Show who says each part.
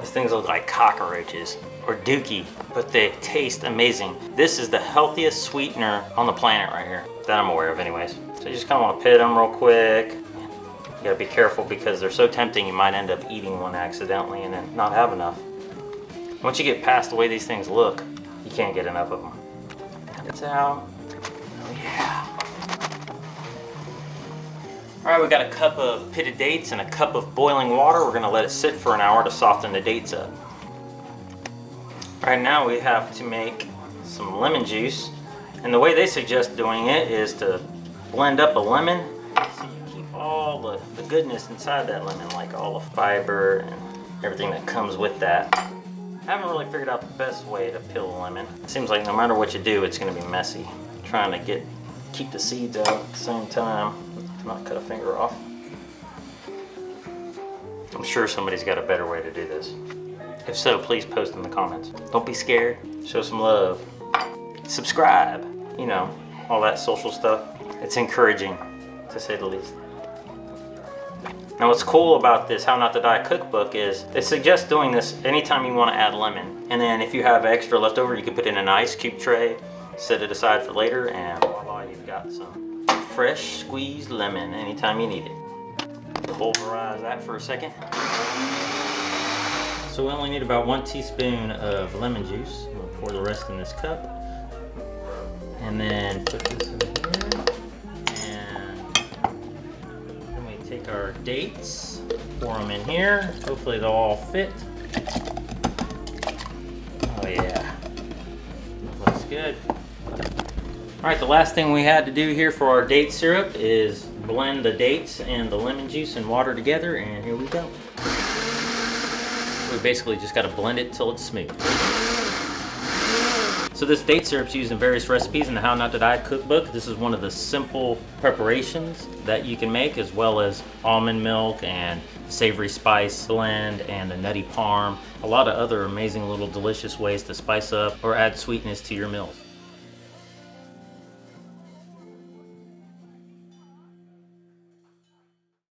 Speaker 1: These things look like cockroaches or dookie, but they taste amazing. This is the healthiest sweetener on the planet right here, that I'm aware of anyways. So you just kind of want to pit them real quick. You gotta be careful because they're so tempting you might end up eating one accidentally and then not have enough. Once you get past the way these things look, you can't get enough of them. It's out. Oh yeah. All right, we got a cup of pitted dates and a cup of boiling water. We're gonna let it sit for an hour to soften the dates up. All right, now we have to make some lemon juice. And the way they suggest doing it is to blend up a lemon so you keep all the goodness inside that lemon, like all the fiber and everything that comes with that. I haven't really figured out the best way to peel a lemon. It seems like no matter what you do, it's gonna be messy. Trying to keep the seeds out at the same time, not cut a finger off. I'm sure somebody's got a better way to do this. If so, please post in the comments. Don't be scared, show some love. Subscribe, you know, all that social stuff. It's encouraging, to say the least. Now what's cool about this How Not to Die cookbook is they suggest doing this anytime you want to add lemon. And then if you have extra left over, you can put it in an ice cube tray, set it aside for later, and voila, you've got some fresh squeezed lemon anytime you need it. Pulverize that for a second. So we only need about 1 teaspoon of lemon juice. We'll pour the rest in this cup. And then put this in here. Take our dates, pour them in here. Hopefully they'll all fit. Oh yeah, looks good. All right, the last thing we had to do here for our date syrup is blend the dates and the lemon juice and water together, and here we go. We basically just got to blend it till it's smooth. So this date syrup's used in various recipes in the How Not to Die cookbook. This is one of the simple preparations that you can make, as well as almond milk and savory spice blend and the nutty parm. A lot of other amazing little delicious ways to spice up or add sweetness to your meals.